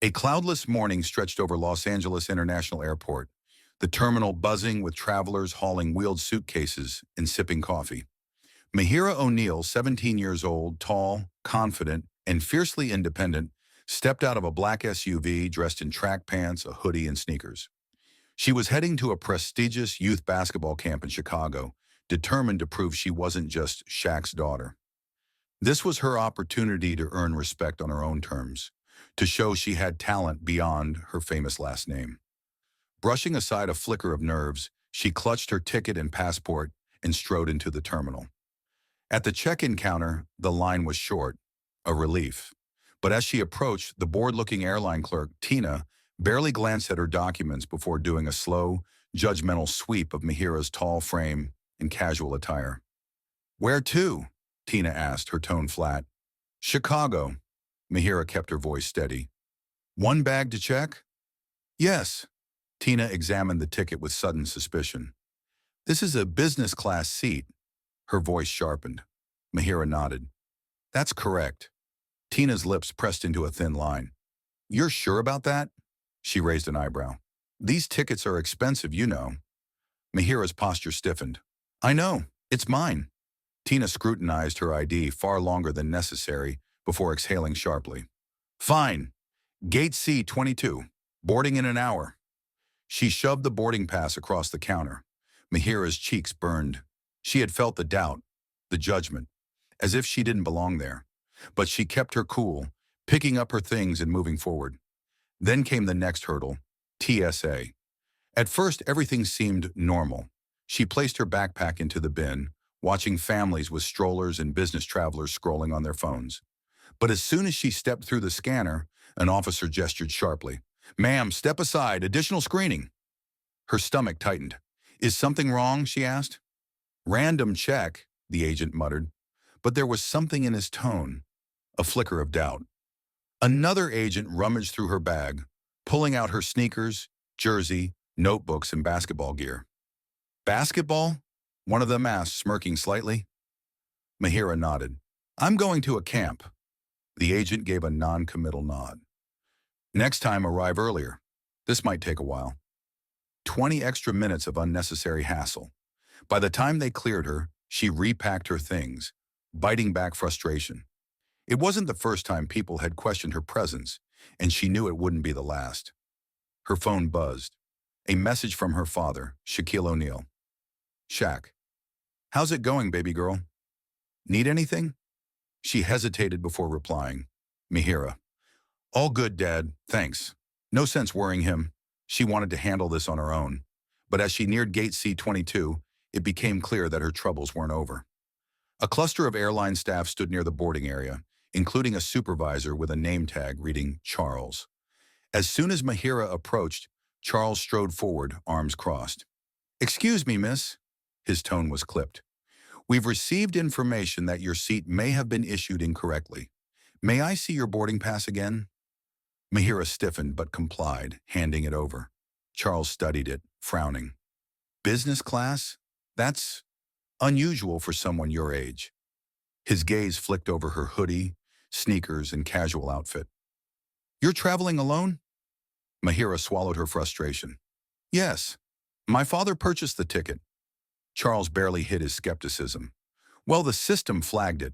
A cloudless morning stretched over Los Angeles International Airport, the terminal buzzing with travelers hauling wheeled suitcases and sipping coffee. Mahira O'Neal, 17 years old, tall, confident, and fiercely independent, stepped out of a black SUV dressed in track pants, a hoodie, and sneakers. She was heading to a prestigious youth basketball camp in Chicago, determined to prove she wasn't just Shaq's daughter. This was her opportunity to earn respect on her own terms, to show she had talent beyond her famous last name. Brushing aside a flicker of nerves, she clutched her ticket and passport and strode into the terminal. At the check-in counter, the line was short, a relief. But as she approached, the bored-looking airline clerk, Tina, barely glanced at her documents before doing a slow, judgmental sweep of Mahira's tall frame and casual attire. "Where to?" Tina asked, her tone flat. "Chicago." Mahira kept her voice steady. "One bag to check?" "Yes." Tina examined the ticket with sudden suspicion. "This is a business class seat." Her voice sharpened. Mahira nodded. "That's correct." Tina's lips pressed into a thin line. "You're sure about that?" She raised an eyebrow. "These tickets are expensive, you know." Mahira's posture stiffened. "I know. It's mine." Tina scrutinized her ID far longer than necessary before exhaling sharply. "Fine. Gate C22. Boarding in an hour." She shoved the boarding pass across the counter. Mahira's cheeks burned. She had felt the doubt, the judgment, as if she didn't belong there. But she kept her cool, picking up her things and moving forward. Then came the next hurdle, TSA. At first, everything seemed normal. She placed her backpack into the bin, watching families with strollers and business travelers scrolling on their phones. But as soon as she stepped through the scanner, an officer gestured sharply. "Ma'am, step aside, additional screening." Her stomach tightened. "Is something wrong?" she asked. "Random check," the agent muttered. But there was something in his tone, a flicker of doubt. Another agent rummaged through her bag, pulling out her sneakers, jersey, notebooks, and basketball gear. "Basketball?" one of them asked, smirking slightly. Mahira nodded. "I'm going to a camp." The agent gave a non-committal nod. "Next time, arrive earlier. This might take a while." 20 extra minutes of unnecessary hassle. By the time they cleared her, she repacked her things, biting back frustration. It wasn't the first time people had questioned her presence, and she knew it wouldn't be the last. Her phone buzzed. A message from her father, Shaquille O'Neal. "Shaq. How's it going, baby girl? Need anything?" She hesitated before replying. Mahira. "All good, Dad. Thanks. No sense worrying him." She wanted to handle this on her own. But as she neared gate C22, it became clear that her troubles weren't over. A cluster of airline staff stood near the boarding area, including a supervisor with a name tag reading Charles. As soon as Mahira approached, Charles strode forward, arms crossed. "Excuse me, miss." His tone was clipped. "We've received information that your seat may have been issued incorrectly. May I see your boarding pass again?" Mahira stiffened but complied, handing it over. Charles studied it, frowning. "Business class? That's unusual for someone your age." His gaze flicked over her hoodie, sneakers, and casual outfit. "You're traveling alone?" Mahira swallowed her frustration. "Yes. My father purchased the ticket." Charles barely hid his skepticism. "Well, the system flagged it.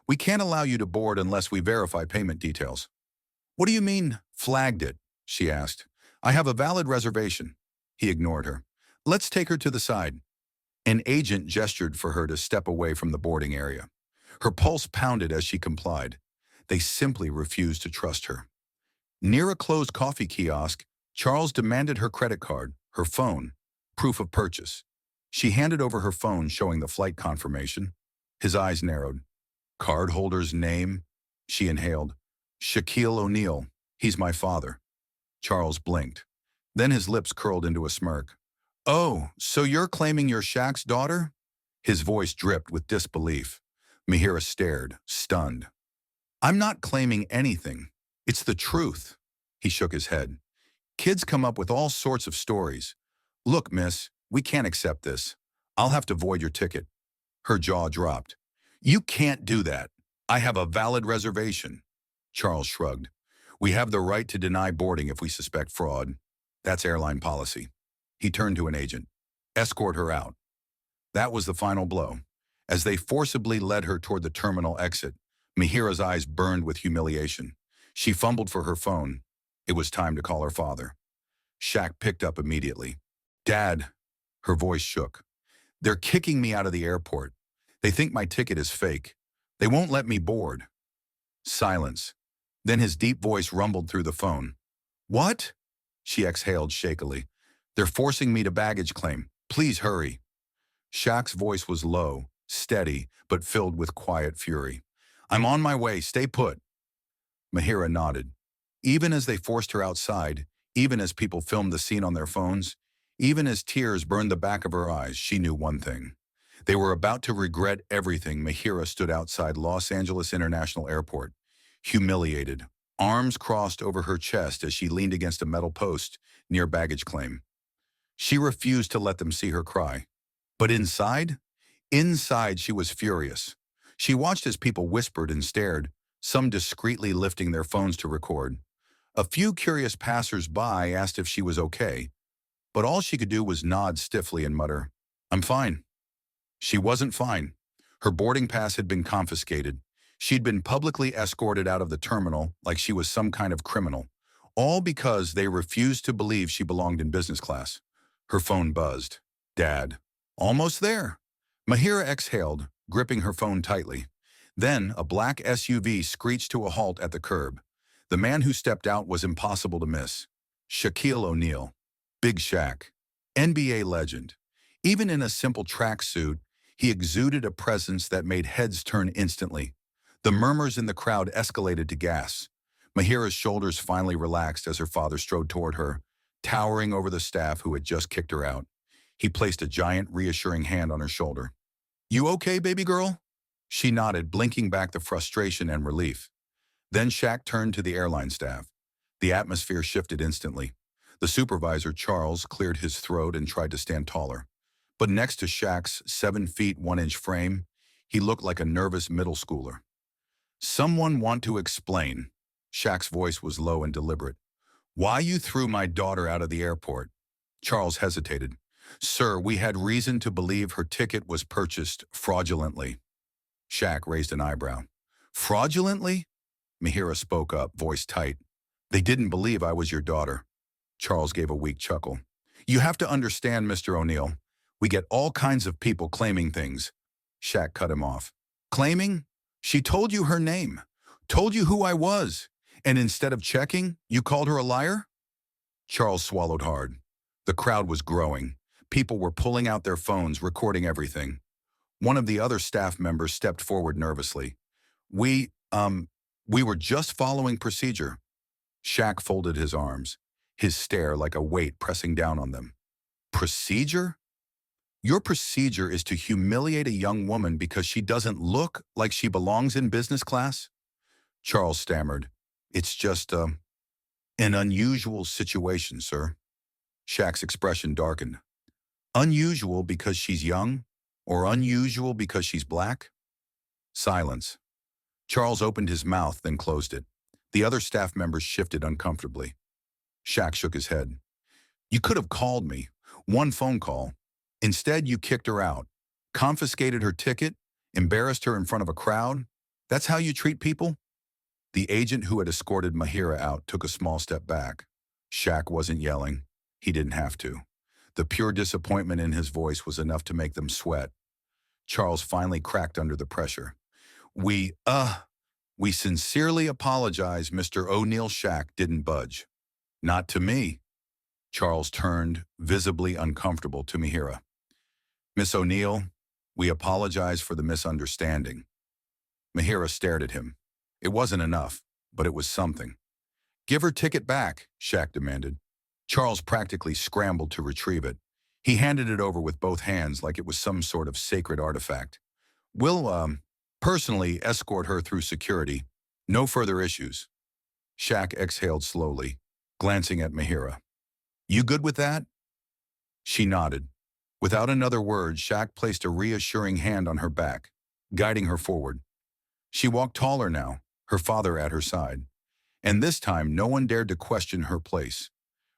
We can't allow you to board unless we verify payment details." "What do you mean, flagged it?" she asked. "I have a valid reservation." He ignored her. "Let's take her to the side." An agent gestured for her to step away from the boarding area. Her pulse pounded as she complied. They simply refused to trust her. Near a closed coffee kiosk, Charles demanded her credit card, her phone, proof of purchase. She handed over her phone showing the flight confirmation. His eyes narrowed. "Cardholder's name?" She inhaled. "Shaquille O'Neal. He's my father." Charles blinked. Then his lips curled into a smirk. "Oh, so you're claiming you're Shaq's daughter?" His voice dripped with disbelief. Mahira stared, stunned. "I'm not claiming anything. It's the truth." He shook his head. "Kids come up with all sorts of stories. Look, miss, we can't accept this. I'll have to void your ticket." Her jaw dropped. "You can't do that. I have a valid reservation." Charles shrugged. We have the right to deny boarding if we suspect fraud. That's airline policy. He turned to an agent. Escort her out. That was the final blow. As they forcibly led her toward the terminal exit, Mihira's eyes burned with humiliation. She fumbled for her phone. It was time to call her father. Shaq picked up immediately. Dad, her voice shook. They're kicking me out of the airport. They think my ticket is fake. They won't let me board. Silence. Then his deep voice rumbled through the phone. What? She exhaled shakily. They're forcing me to baggage claim. Please hurry. Shaq's voice was low, steady, but filled with quiet fury. I'm on my way. Stay put. Mihira nodded. Even as they forced her outside, even as people filmed the scene on their phones, even as tears burned the back of her eyes, she knew one thing. They were about to regret everything. Mihira stood outside Los Angeles International Airport, humiliated, arms crossed over her chest as she leaned against a metal post near baggage claim. She refused to let them see her cry. But inside she was furious. She watched as people whispered and stared, some discreetly lifting their phones to record. A few curious passers-by asked if she was okay, but all she could do was nod stiffly and mutter, I'm fine. She wasn't fine. Her boarding pass had been confiscated. She'd been publicly escorted out of the terminal like she was some kind of criminal, all because they refused to believe she belonged in business class. Her phone buzzed. Dad. Almost there. Mihira exhaled, gripping her phone tightly. Then a black SUV screeched to a halt at the curb. The man who stepped out was impossible to miss. Shaquille O'Neal. Big Shaq. NBA legend. Even in a simple tracksuit, he exuded a presence that made heads turn instantly. The murmurs in the crowd escalated to gasps. Mihira's shoulders finally relaxed as her father strode toward her, towering over the staff who had just kicked her out. He placed a giant, reassuring hand on her shoulder. You okay, baby girl? She nodded, blinking back the frustration and relief. Then Shaq turned to the airline staff. The atmosphere shifted instantly. The supervisor, Charles, cleared his throat and tried to stand taller. But next to Shaq's 7 feet 1 inch frame, he looked like a nervous middle schooler. Someone want to explain. Shaq's voice was low and deliberate. Why you threw my daughter out of the airport? Charles hesitated. Sir, we had reason to believe her ticket was purchased fraudulently. Shaq raised an eyebrow. Fraudulently? Mihira spoke up, voice tight. They didn't believe I was your daughter. Charles gave a weak chuckle. You have to understand, Mr. O'Neal. We get all kinds of people claiming things. Shaq cut him off. Claiming? She told you her name, told you who I was, and instead of checking, you called her a liar? Charles swallowed hard. The crowd was growing. People were pulling out their phones, recording everything. One of the other staff members stepped forward nervously. We were just following procedure. Shaq folded his arms, his stare like a weight pressing down on them. Procedure? Your procedure is to humiliate a young woman because she doesn't look like she belongs in business class? Charles stammered. It's just, an unusual situation, sir. Shaq's expression darkened. Unusual because she's young? Or unusual because she's black? Silence. Charles opened his mouth, then closed it. The other staff members shifted uncomfortably. Shaq shook his head. You could have called me. One phone call. Instead, you kicked her out, confiscated her ticket, embarrassed her in front of a crowd. That's how you treat people? The agent who had escorted Mihira out took a small step back. Shaq wasn't yelling. He didn't have to. The pure disappointment in his voice was enough to make them sweat. Charles finally cracked under the pressure. We sincerely apologize, Mr. O'Neal. Shaq didn't budge. Not to me. Charles turned, visibly uncomfortable, to Mihira. Miss O'Neal, we apologize for the misunderstanding. Mihira stared at him. It wasn't enough, but it was something. Give her ticket back, Shaq demanded. Charles practically scrambled to retrieve it. He handed it over with both hands like it was some sort of sacred artifact. We'll, personally escort her through security. No further issues. Shaq exhaled slowly, glancing at Mihira. You good with that? She nodded. Without another word, Shaq placed a reassuring hand on her back, guiding her forward. She walked taller now, her father at her side. And this time, no one dared to question her place.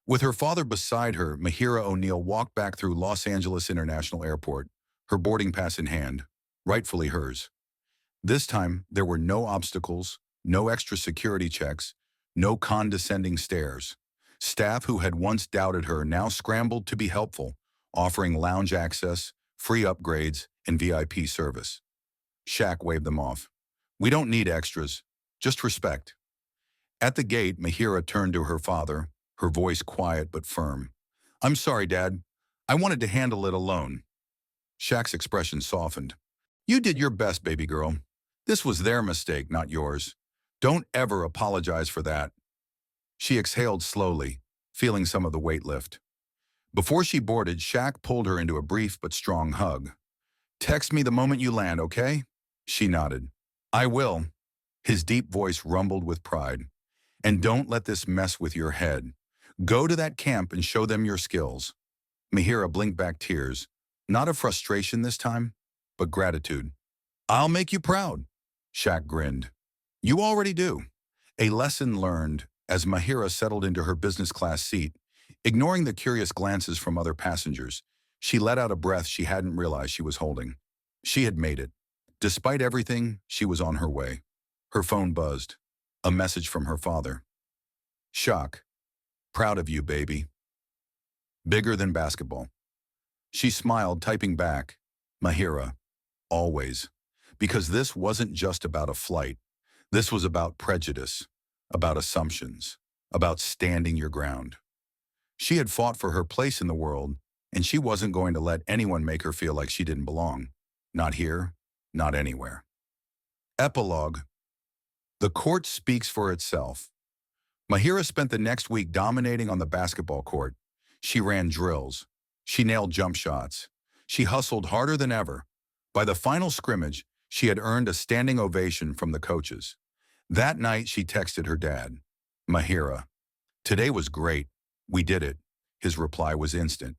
With her father beside her, Mahira O'Neal walked back through Los Angeles International Airport, her boarding pass in hand, rightfully hers. This time, there were no obstacles, no extra security checks, no condescending stares. Staff who had once doubted her now scrambled to be helpful, offering lounge access, free upgrades, and VIP service. Shaq waved them off. "We don't need extras, just respect." At the gate, Mahira turned to her father, her voice quiet but firm. "I'm sorry, Dad. I wanted to handle it alone." Shaq's expression softened. "You did your best, baby girl. This was their mistake, not yours. Don't ever apologize for that." She exhaled slowly, feeling some of the weight lift. Before she boarded, Shaq pulled her into a brief but strong hug. "Text me the moment you land, okay?" She nodded. "I will." His deep voice rumbled with pride. "And don't let this mess with your head. Go to that camp and show them your skills." Mahira blinked back tears, not of frustration this time, but gratitude. "I'll make you proud." Shaq grinned. "You already do." A lesson learned as Mahira settled into her business class seat. Ignoring the curious glances from other passengers, she let out a breath she hadn't realized she was holding. She had made it. Despite everything, she was on her way. Her phone buzzed. A message from her father. "Shaq, proud of you, baby. Bigger than basketball." She smiled, typing back, "Mahira, always." Because this wasn't just about a flight. This was about prejudice, about assumptions, about standing your ground. She had fought for her place in the world, and she wasn't going to let anyone make her feel like she didn't belong. Not here, not anywhere. Epilogue. The court speaks for itself. Mahira spent the next week dominating on the basketball court. She ran drills. She nailed jump shots. She hustled harder than ever. By the final scrimmage, she had earned a standing ovation from the coaches. That night, she texted her dad. "Mahira, today was great. We did it." His reply was instant.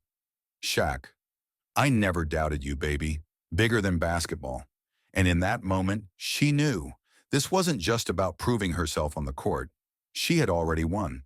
"Shaq, I never doubted you, baby. Bigger than basketball." And in that moment, she knew this wasn't just about proving herself on the court. She had already won.